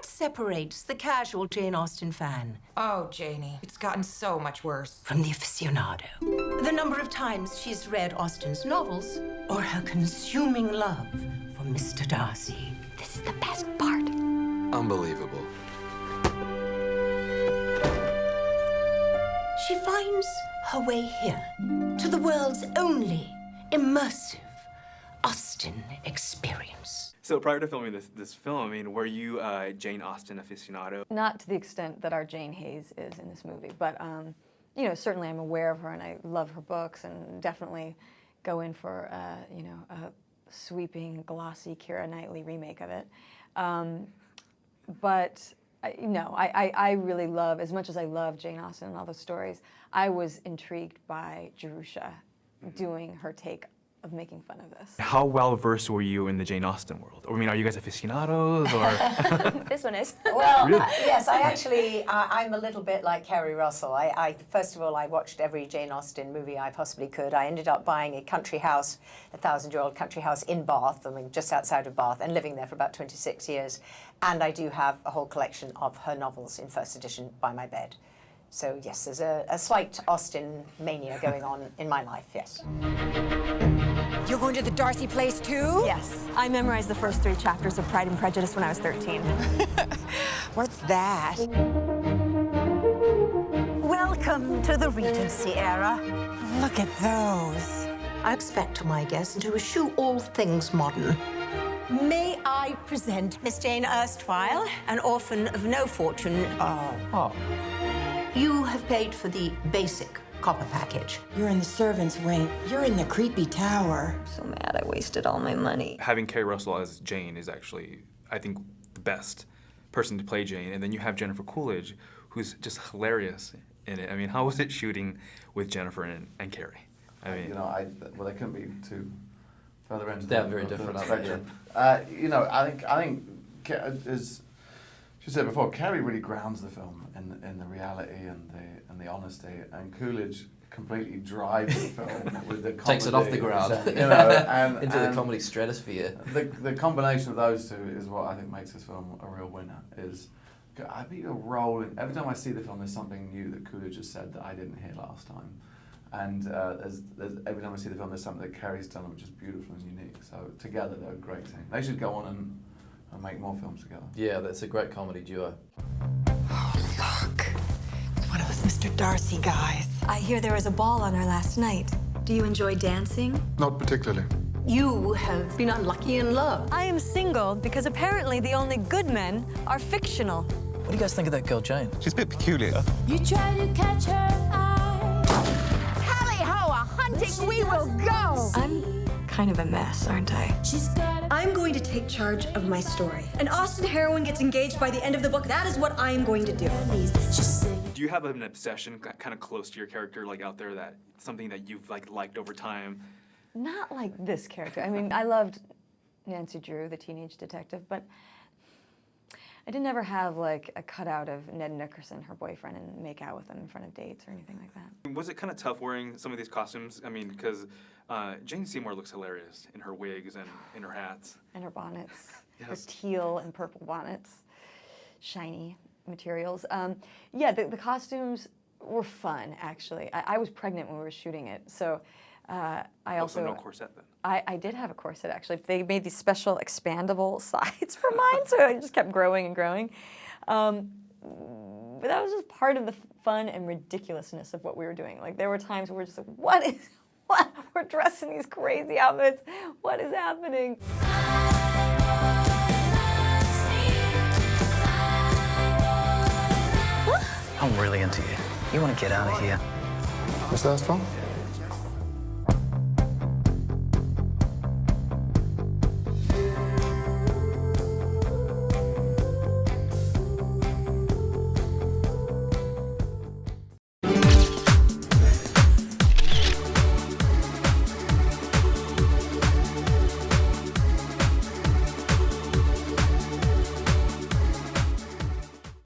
What separates the casual Jane Austen fan Oh, Janie, it's gotten so much worse. from the aficionado? The number of times she's read Austen's novels, or her consuming love for Mr. Darcy. This is the best part. Unbelievable. She finds her way here to the world's only immersive Austen experience. So prior to filming this film, I mean, were you a Jane Austen aficionado? Not to the extent that our Jane Hayes is in this movie, but you know, certainly I'm aware of her and I love her books and definitely go in for you know, a sweeping, glossy Keira Knightley remake of it. But no, I really love, as much as I love Jane Austen and all those stories, I was intrigued by Jerusha doing her take of making fun of this. How well versed were you in the Jane Austen world? I mean, are you guys aficionados or? This one is. Well, yes, I'm a little bit like Keri Russell. First of all, I watched every Jane Austen movie I possibly could. I ended up buying a country house, a 1,000-year-old country house in Bath, I mean, just outside of Bath, and living there for about 26 years. And I do have a whole collection of her novels in first edition by my bed. So yes, there's a slight Austen mania going on in my life, yes. You're going to the Darcy place too? Yes. I memorized the first 3 chapters of Pride and Prejudice when I was 13. What's that? Welcome to the Regency era. Look at those. I expect my guest to eschew all things modern. May I present Miss Jane Erstwhile, An orphan of no fortune. You have paid for the basic copper package. You're in the servants' wing. You're in the creepy tower. so mad I wasted all my money. Having Keri Russell as Jane is actually, I think, the best person to play Jane. And then you have Jennifer Coolidge, who's just hilarious in it. I mean, how was it shooting with Jennifer and Keri? I mean, you know, well, they couldn't be too further ends. They're very different, spectrum. You know, I think, as she said before, Keri really grounds the film in the reality and the honesty, and Coolidge completely drives the film with the comedy. Takes it off the ground, you know, into the comedy stratosphere. The combination of those two is what I think makes this film a real winner. I think you're rolling. Every time I see the film, there's something new that Coolidge has said that I didn't hear last time. And there's every time I see the film, there's something that Keri's done which is beautiful and unique. So together, they're a great team. They should go on and make more films together. Yeah, that's a great comedy duo. Oh, look. It's one of those Mr. Darcy guys. I hear there was a ball on her last night. Do you enjoy dancing? Not particularly. You have been unlucky in love. I am single because apparently the only good men are fictional. What do you guys think of that girl, Jane? She's a bit peculiar. You try to catch her eye. Tally-ho, a hunting we will go! I'm kind of a mess, aren't I? She's got a I'm going to take charge of my story. An Austen heroine gets engaged by the end of the book. That is what I am going to do. she's singing. do you have an obsession kind of close to your character, like out there, that something that you've liked over time? Not like this character. I mean, I loved Nancy Drew, the teenage detective, but I didn't ever have like a cutout of Ned Nickerson, her boyfriend, and make out with him in front of dates or anything like that. Was it kind of tough wearing some of these costumes? I mean, because Jane Seymour looks hilarious in her wigs and in her hats. And her bonnets, her Yes. teal and purple bonnets, shiny materials. Yeah, the costumes were fun, actually. I was pregnant when we were shooting it, so I also... no corset then? I did have a corset, actually. They made these special expandable sides for mine, so it just kept growing and growing. But that was just part of the fun and ridiculousness of what we were doing. Like, there were times where we're just like, what? We're dressed in these crazy outfits. What is happening? I'm really into you. You want to get out of here? Miss Armstrong?